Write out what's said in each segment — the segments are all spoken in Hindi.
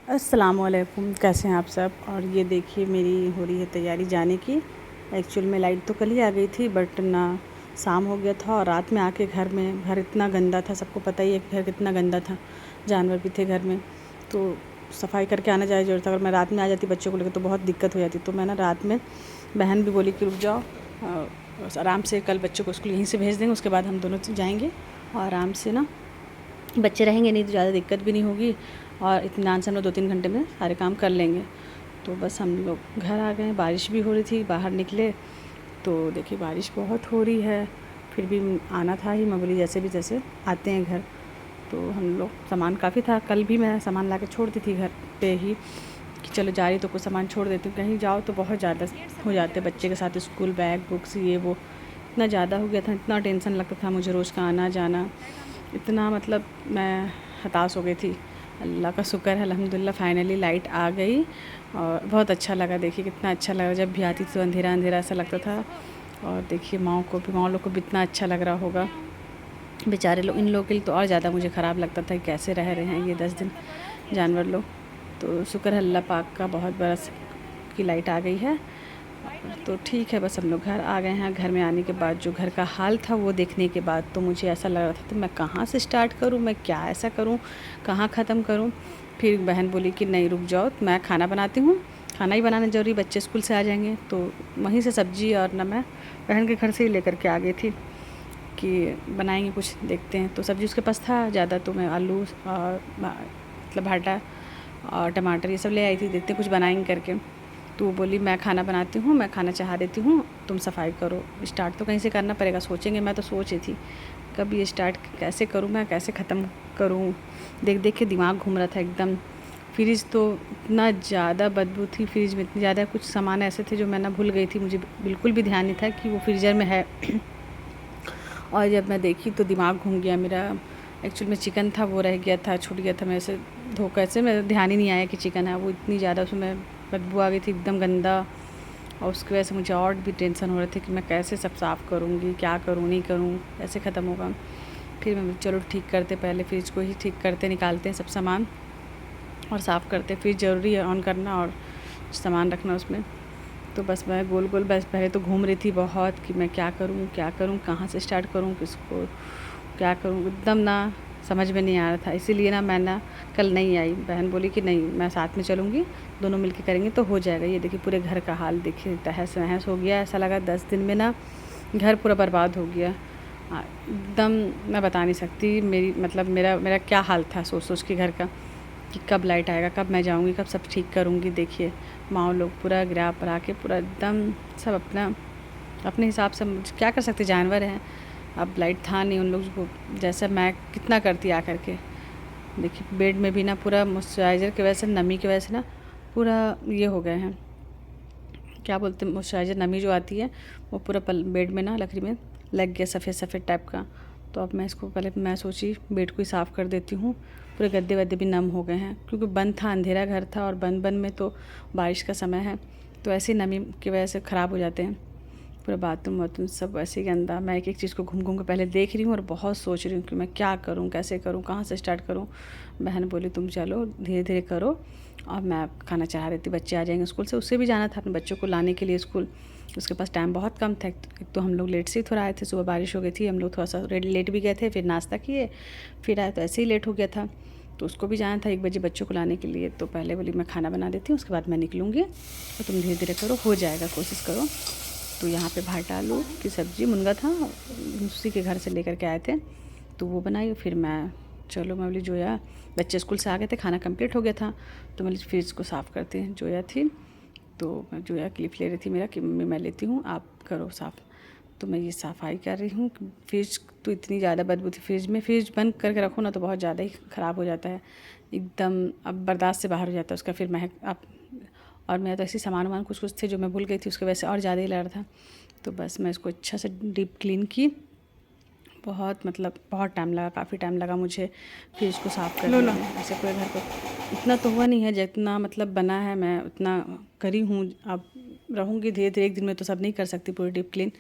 अस्सलामुअलैकुम, कैसे हैं आप सब। और ये देखिए मेरी हो रही है तैयारी जाने की। एक्चुअल में लाइट तो कल ही आ गई थी, बट ना शाम हो गया था और रात में आके घर इतना गंदा था। सबको पता ही है कि घर कितना गंदा था, जानवर भी थे घर में, तो सफाई करके आना ज़्यादा ज़रूरत था। अगर मैं रात में आ जाती बच्चों को लेकर तो बहुत दिक्कत हो जाती। तो मैं ना रात में, बहन भी बोली कि रुक जाओ, बस आराम से कल बच्चों को स्कूल यहीं से भेज देंगे, उसके बाद हम दोनों जाएंगे और आराम से ना बच्चे रहेंगे, नहीं तो ज़्यादा दिक्कत भी नहीं होगी और इत्मीनान से हम लोग 2-3 घंटे में सारे काम कर लेंगे। तो बस हम लोग घर आ गए। बारिश भी हो रही थी, बाहर निकले तो देखिए बारिश बहुत हो रही है, फिर भी आना था ही। मैं बोली जैसे भी जैसे आते हैं घर। तो हम लोग सामान काफ़ी था, कल भी मैं सामान ला के छोड़ दी थी घर पे ही कि चलो जा रही तो कुछ सामान छोड़ देती हूँ। कहीं जाओ तो बहुत ज़्यादा हो जाते बच्चे के साथ, स्कूल बैग बुक्स ये वो इतना ज़्यादा हो गया था, इतना टेंशन लगता था मुझे रोज़ का आना जाना। इतना मतलब मैं हताश हो गई थी। अल्लाह का शुक्र है, अल्हम्दुलिल्लाह फाइनली लाइट आ गई और बहुत अच्छा लगा। देखिए कितना अच्छा लगा, जब भी आती थी तो अंधेरा अंधेरा ऐसा लगता था। और देखिए माँ लोग को भी इतना अच्छा लग रहा होगा, बेचारे लोग, इन लोगों के लिए तो और ज़्यादा मुझे ख़राब लगता था कि कैसे रह रहे हैं ये 10 दिन जानवर लोग। तो शुक्र है अल्लाह पाक का, बहुत बरस की लाइट आ गई है। तो ठीक है, बस हम लोग घर आ गए हैं। घर में आने के बाद जो घर का हाल था वो देखने के बाद तो मुझे ऐसा लग रहा था तो मैं कहाँ से स्टार्ट करूँ, मैं क्या ऐसा करूँ, कहाँ ख़त्म करूँ। फिर बहन बोली कि नहीं रुक जाओ, मैं खाना बनाती हूँ, खाना ही बनाना ज़रूरी, बच्चे स्कूल से आ जाएंगे। तो वहीं से सब्ज़ी और ना मैं बहन के घर से ही लेकर के आ गई थी कि बनाएंगे कुछ, देखते हैं। तो सब्ज़ी उसके पास था ज़्यादा, तो मैं आलू और मतलब भाटा और टमाटर ये सब ले आई थी, देखते कुछ बनाएंगे करके। तो वो बोली मैं खाना बनाती हूँ, मैं खाना चढ़ा देती हूँ, तुम सफाई करो। स्टार्ट तो कहीं से करना पड़ेगा, सोचेंगे। मैं तो सोच रही थी कब ये स्टार्ट कैसे करूँ, मैं कैसे ख़त्म करूँ। देख देख के दिमाग घूम रहा था एकदम। फ्रिज तो इतना ज़्यादा बदबू थी, फ्रिज में इतनी ज़्यादा, कुछ सामान ऐसे थे जो मैं ना भूल गई थी, मुझे बिल्कुल भी ध्यान नहीं था कि वो फ्रीज़र में है। और जब मैं देखी तो दिमाग घूम गया मेरा। एक्चुअल में चिकन था, वो रह गया था, छूट गया था मेरे से धोखा से, मेरे ध्यान ही नहीं आया कि चिकन है। वो इतनी ज़्यादा उसमें बदबू आ गई थी एकदम गंदा, और उसकी वजह से मुझे और भी टेंशन हो रही थी कि मैं कैसे सब साफ़ करूँगी, क्या करूँ नहीं करूँ, कैसे ख़त्म होगा। फिर मैं चलो ठीक करते, पहले फ्रिज को ही ठीक करते, निकालते हैं सब सामान और साफ़ करते। फ्रिज ज़रूरी है ऑन करना और सामान रखना उसमें। तो बस मैं गोल गोल बस पहले तो घूम रही थी बहुत कि मैं क्या करूँ, कहाँ से स्टार्ट करूँ, किसको क्या करूँ, एकदम ना समझ में नहीं आ रहा था। इसीलिए ना मैं ना कल नहीं आई। बहन बोली कि नहीं मैं साथ में चलूँगी, दोनों मिलके करेंगे तो हो जाएगा। ये देखिए पूरे घर का हाल देखिए, तहस नहस हो गया। ऐसा लगा 10 दिन में ना घर पूरा बर्बाद हो गया। एकदम मैं बता नहीं सकती मेरी मतलब मेरा मेरा क्या हाल था सोच सोच के घर का, कि कब लाइट आएगा, कब मैं जाऊँगी, कब सब ठीक करूँगी। देखिए माँ लोग पूरा गिरा पड़ा के पूरा एकदम सब अपना अपने हिसाब से, क्या कर सकते, जानवर हैं। अब लाइट था नहीं उन लोग को, जैसे मैं कितना करती आ करके। देखिए बेड में भी ना पूरा मॉइस्चराइज़र की वजह से, नमी की वजह से ना पूरा ये हो गए हैं, क्या बोलते हैं, मॉइस्चराइज़र नमी जो आती है वो पूरा बेड में ना लकड़ी में लग गया, सफ़ेद सफ़ेद टाइप का। तो अब मैं इसको पहले मैं सोची बेड को ही साफ़ कर देती हूँ। पूरे गद्दे वद्दे भी नम हो गए हैं क्योंकि बंद था, अंधेरा घर था और बंद बंद में तो बारिश का समय है, तो ऐसी नमी की वजह से ख़राब हो जाते हैं। पूरा बाथरूम वाथरूम सब ऐसे ही गंदा। मैं एक एक चीज़ को घूम घूम के पहले देख रही हूँ और बहुत सोच रही हूँ कि मैं क्या करूँ, कैसे करूँ, कहाँ से स्टार्ट करूँ। बहन बोली तुम चलो धीरे धीरे करो और मैं खाना चढ़ा देती, बच्चे आ जाएंगे स्कूल से। उससे भी जाना था अपने बच्चों को लाने के लिए स्कूल, उसके पास टाइम बहुत कम था। एक तो हम लोग लेट से ही थोड़ा आए थे, सुबह बारिश हो गई थी, हम लोग थोड़ा सा लेट भी गए थे, फिर नाश्ता किए फिर आए तो ऐसे ही लेट हो गया था। तो उसको भी जाना था 1 बजे बच्चों को लाने के लिए। तो पहले बोली मैं खाना बना देती हूँ, उसके बाद मैं निकलूँगी और तुम धीरे धीरे करो, हो जाएगा, कोशिश करो। तो यहाँ पे भाटा आलू की सब्ज़ी, मुनगा था उसी के घर से लेकर के आए थे, तो वो बनाई। फिर मैं चलो मैं बोली जोया, बच्चे स्कूल से आ गए थे, खाना कंप्लीट हो गया था, तो मैं फ्रिज को साफ़ करते हैं। जोया थी तो मैं जोया क्लिप ले रही थी मेरा कि मम्मी मैं लेती हूँ, आप करो साफ़। तो मैं ये सफाई कर रही हूँ। फ्रिज तो इतनी ज़्यादा बदबू थी फ्रिज में, फ्रिज बंद करके रखो ना तो बहुत ज़्यादा ही ख़राब हो जाता है एकदम, अब बर्दाश्त से बाहर हो जाता है उसका फिर महक। आप और मेरा तो ऐसे सामान वामान कुछ कुछ थे जो मैं भूल गई थी, उसकी वजह से और ज़्यादा ही लग रहा था। तो बस मैं इसको अच्छा से डीप क्लीन की, बहुत मतलब बहुत टाइम लगा, काफ़ी टाइम लगा मुझे फ्रिज को साफ़ करने में। ऐसे पूरे घर को इतना तो हुआ नहीं है जितना मतलब बना है, मैं उतना करी हूँ। अब रहूँगी धीरे धीरे, एक दिन में तो सब नहीं कर सकती पूरी डीप क्लीन,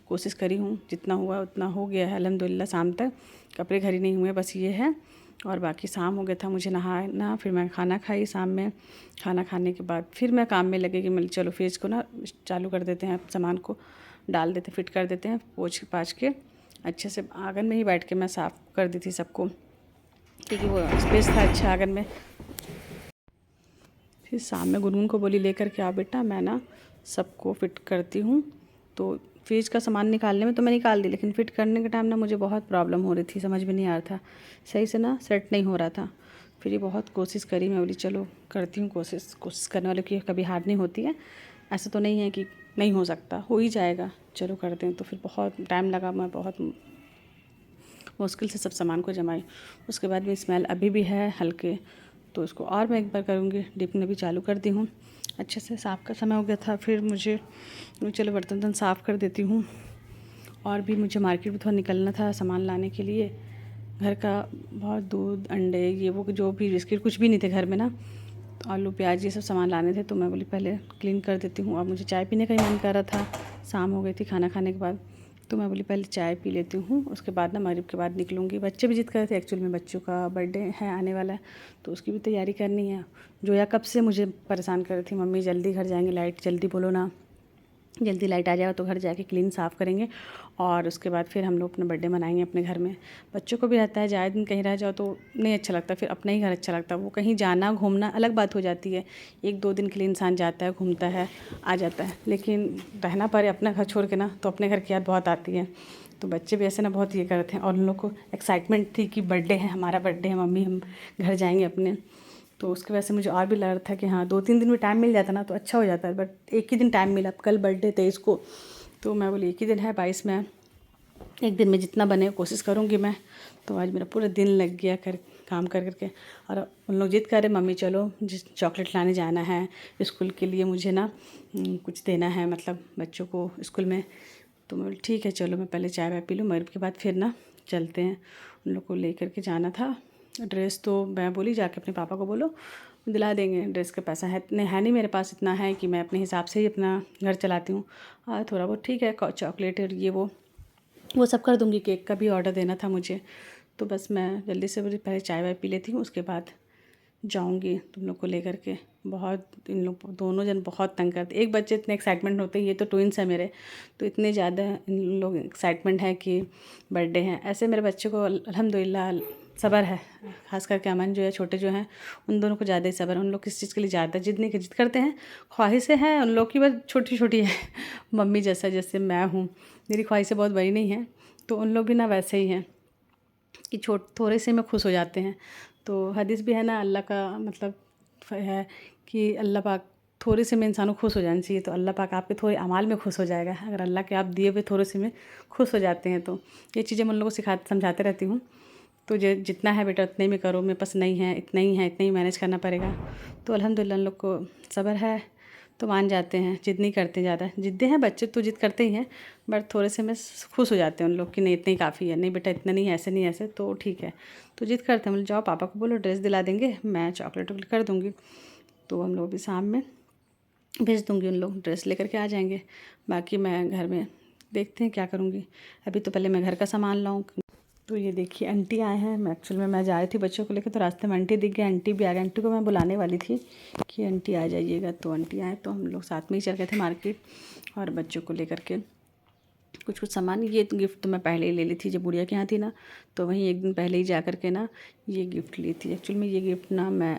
कोशिश करी हूँ, जितना हुआ उतना हो गया है अल्हम्दुलिल्लाह। शाम तक कपड़े घर ही नहीं हुए, बस ये है। और बाकी शाम हो गया था, मुझे नहाना, फिर मैं खाना खाई शाम में। खाना खाने के बाद फिर मैं काम में लगी कि मैं चलो फ्रिज को ना चालू कर देते हैं, सामान को डाल देते, फिट कर देते हैं, पोंछ पाछ के अच्छे से। आंगन में ही बैठ के मैं साफ़ कर दी थी सबको, क्योंकि वो स्पेस था अच्छा आंगन में। फिर शाम में गुनगुन को बोली लेकर के आओ बेटा, मैं ना सबको फिट करती हूँ। तो फ्रिज का सामान निकालने में तो मैं निकाल दी, लेकिन फिट करने के टाइम ना मुझे बहुत प्रॉब्लम हो रही थी, समझ में नहीं आ रहा था, सही से ना सेट नहीं हो रहा था। फिर ये बहुत कोशिश करी, मैं बोली चलो करती हूँ कोशिश करने वाले की कभी हार नहीं होती है। ऐसा तो नहीं है कि नहीं हो सकता, हो ही जाएगा, चलो करते हैं। तो फिर बहुत टाइम लगा, मैं बहुत मुश्किल से सब सामान को जमाई। उसके बाद भी स्मेल अभी भी है हल्के, तो इसको और मैं एक बार करूँगी। डीप में भी चालू कर दी हूँ, अच्छे से साफ़ का समय हो गया था। फिर मुझे चलो बर्तन साफ़ कर देती हूँ। और भी मुझे मार्केट में थोड़ा निकलना था सामान लाने के लिए, घर का बहुत दूध अंडे ये वो जो भी बिस्किट कुछ भी नहीं थे घर में ना, तो आलू प्याज ये सब सामान लाने थे। तो मैं बोली पहले क्लीन कर देती हूँ। अब मुझे चाय पीने का ही मन कर रहा था, शाम हो गई थी खाना खाने के बाद। तो मैं बोली पहले चाय पी लेती हूँ, उसके बाद ना मगरिब के बाद निकलूँगी। बच्चे भी जिद कर रहे थे, एक्चुअल में बच्चों का बर्थडे है आने वाला है, तो उसकी भी तैयारी करनी है। जोया कब से मुझे परेशान कर रही थी, मम्मी जल्दी घर जाएंगे, लाइट जल्दी बोलो ना, जल्दी लाइट आ जाएगा तो घर जाके क्लीन साफ़ करेंगे और उसके बाद फिर हम लोग अपना बर्थडे मनाएंगे अपने घर में। बच्चों को भी रहता है, ज़्यादा दिन कहीं रह जाओ तो नहीं अच्छा लगता, फिर अपना ही घर अच्छा लगता है। वो कहीं जाना घूमना अलग बात हो जाती है, 1-2 दिन के लिए इंसान जाता है, घूमता है, आ जाता है, लेकिन रहना पड़े अपना घर छोड़ के ना, तो अपने घर की याद बहुत आती है। तो बच्चे भी ऐसे ना बहुत ये करते हैं, और उन लोग को एक्साइटमेंट थी कि बर्थडे है, हमारा बर्थडे है मम्मी, हम घर जाएंगे अपने। तो उसकी वजह से मुझे और भी लग रहा था कि हाँ 2-3 दिन में टाइम मिल जाता ना तो अच्छा हो जाता है, बट एक ही दिन टाइम मिला। कल बर्थडे 23 को, तो मैं बोली एक ही दिन है 22 में, एक दिन में जितना बने कोशिश करूँगी मैं। तो आज मेरा पूरा दिन लग गया काम कर करके। और उन लोग जिद कर रहे मम्मी चलो जिस चॉकलेट लाने जाना है स्कूल के लिए, मुझे ना कुछ देना है, मतलब बच्चों को स्कूल में। तो मैं बोली ठीक है चलो, मैं पहले चाय वाय पी लूँ, मगरिब के बाद फिर ना चलते हैं। उन लोग को ले करके जाना था। ड्रेस तो मैं बोली जाके अपने पापा को बोलो दिला देंगे, ड्रेस का पैसा है नहीं मेरे पास, इतना है कि मैं अपने हिसाब से ही अपना घर चलाती हूँ। थोड़ा बहुत ठीक है, चॉकलेट और ये वो सब कर दूँगी। केक का भी ऑर्डर देना था मुझे, तो बस मैं जल्दी से बोली पहले चाय वाय पी लेती हूँ, उसके बाद जाऊँगी तुम लोग को लेकर के। बहुत इन लोग दोनों जन बहुत तंग करते, एक बच्चे इतने एक्साइटमेंट होते हैं, ये तो ट्विंस है मेरे, तो इतने ज़्यादा इन लोग एक्साइटमेंट है कि बर्थडे है। ऐसे मेरे बच्चे को अल्हम्दुलिल्लाह सब्र है, खास करके अमन जो है, छोटे जो हैं, उन दोनों को ज़्यादा ही सब्र है। उन लोग किस चीज़ के लिए ज़्यादा जिद करते हैं, ख्वाहिशें हैं उन लोग की बस छोटी छोटी है मम्मी जैसा जैसे मैं हूँ, मेरी ख्वाहिशें बहुत बड़ी नहीं हैं, तो उन लोग भी ना वैसे ही हैं कि थोड़े से में खुश हो जाते हैं। तो हदीस भी है ना, अल्लाह का मतलब है कि अल्लाह पाक थोड़े से में इंसान को खुश हो जाना चाहिए, तो अल्लाह पाक आपके थोड़े अमाल में खुश हो जाएगा। अगर अल्लाह के आप दिए हुए थोड़े से में खुश हो जाते हैं, तो ये चीज़ें मैं उन लोगों को समझाते रहती हूँ। तो जितना है बेटा उतने में करो, मेरे पास नहीं है, इतना ही मैनेज करना पड़ेगा। तो अल्हम्दुलिल्लाह उन लोग को सब्र है, तो मान जाते हैं, जिद नहीं करते ज़्यादा। जिद्दे हैं बच्चे तो जिद करते ही हैं, बट थोड़े से में खुश हो जाते हैं उन लोग कि नहीं इतना ही काफ़ी है, नहीं बेटा इतना नहीं, ऐसे नहीं ऐसे, तो ठीक है। तो जिद करते हैं, बोले जाओ पापा को बोलो ड्रेस दिला देंगे, मैं चॉकलेट वॉकलेट कर दूँगी। तो हम लोग भी शाम में भेज दूँगी, उन लोग ड्रेस लेकर के आ जाएंगे। बाकी मैं घर में देखते हैं क्या करूँगी, अभी तो पहले मैं घर का सामान लाऊँ। तो ये देखिए आंटी आए हैं, मैं जा रही थी बच्चों को लेकर, तो रास्ते में आंटी दिख गई, आंटी भी आ गई। आंटी को मैं बुलाने वाली थी कि आंटी आ जाइएगा, तो आंटी आए, तो हम लोग साथ में ही चल गए थे मार्केट और बच्चों को लेकर के कुछ सामान। ये गिफ्ट तो मैं पहले ही ले ली थी, जब बुढ़िया के यहाँ थी ना, तो वहीं एक दिन पहले ही जा कर के ना ये गिफ्ट ली थी। एक्चुअल में ये गिफ्ट ना मैं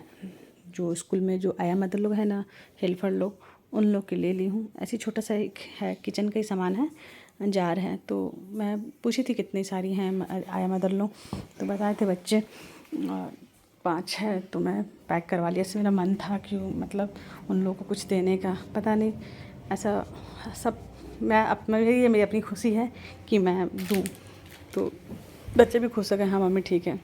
जो स्कूल में जो आया मदर लोग हैं ना, हेल्पर लोग, उन लोग के ले ली हूँ। ऐसी छोटा सा एक है, किचन का ही सामान है, जार है। तो मैं पूछी थी कितनी सारी हैं आया मदर लोग, तो बताए थे बच्चे 5 है, तो मैं पैक करवा लिया। इससे मेरा मन था कि मतलब उन लोगों को कुछ देने का, पता नहीं ऐसा सब मैं ये मेरी अपनी खुशी है कि मैं दूँ, तो बच्चे भी खुश हो गए, हाँ मम्मी ठीक है।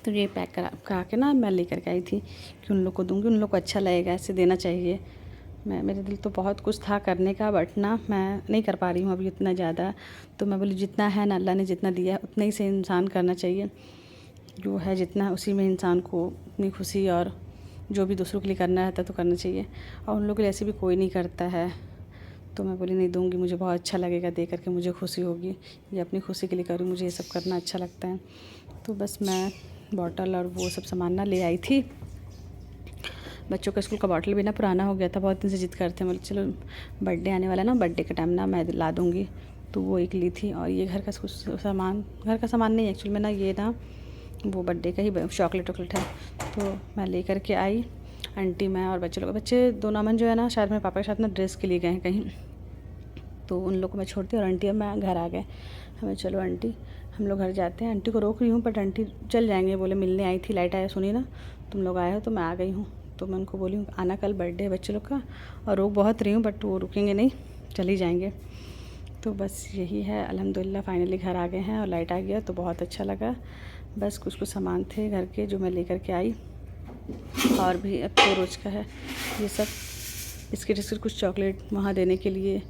तो ये पैक करा के ना मैं लेकर के आई थी कि उन लोग को दूँगी, उन लोग को अच्छा लगेगा, ऐसे देना चाहिए। मेरे दिल तो बहुत कुछ था करने का, बट ना मैं नहीं कर पा रही हूँ अभी इतना ज़्यादा। तो मैं बोली जितना है ना, अल्लाह ने जितना दिया है उतना ही से इंसान करना चाहिए, जो है जितना है उसी में इंसान को अपनी खुशी और जो भी दूसरों के लिए करना रहता है तो करना चाहिए। और उन लोगों के लिए ऐसे भी कोई नहीं करता है, तो मैं बोली नहीं दूँगी, मुझे बहुत अच्छा लगेगा, दे करके मुझे खुशी होगी, ये अपनी खुशी के लिए करूँ, मुझे ये सब करना अच्छा लगता है। तो बस मैं बॉटल और वो सब सामान ना ले आई थी। बच्चों का स्कूल का बॉटल भी ना पुराना हो गया था, बहुत दिन से जिद करते हैं, बोले चलो बर्थडे आने वाला ना, बर्थडे के टाइम ना मैं ला दूँगी, तो वो एक ली थी। और ये घर का कुछ सामान, घर का सामान नहीं एक्चुअली में ना, ये ना वो बर्थडे का ही चॉकलेट वॉकलेट है, तो मैं ले कर के आई। आंटी, मैं और बच्चे लोग, बच्चे दोनों अमन जो है ना शायद मेरे पापा के साथ ना ड्रेस के लिए गए हैं कहीं, तो उन लोग को मैं छोड़ दी और आंटी और मैं घर आ गए। हमें चलो आंटी हम लोग घर जाते हैं। आंटी को रोक रही हूँ बट आंटी चल जाएंगे, बोले मिलने आई थी, लाइट आया सुनी ना तुम लोग आए हो तो मैं आ गई हूँ। तो मैं उनको बोली हूँ आना, कल बर्थडे है बच्चे लोग का, और रोक बहुत रही हूँ बट वो रुकेंगे नहीं, चल ही जाएंगे। तो बस यही है, अल्हम्दुलिल्लाह फाइनली घर आ गए हैं और लाइट आ गया तो बहुत अच्छा लगा। बस कुछ कुछ सामान थे घर के जो मैं लेकर के आई, और भी अब तो रोज़ का है ये सब, बिस्किट कुछ चॉकलेट वहाँ देने के लिए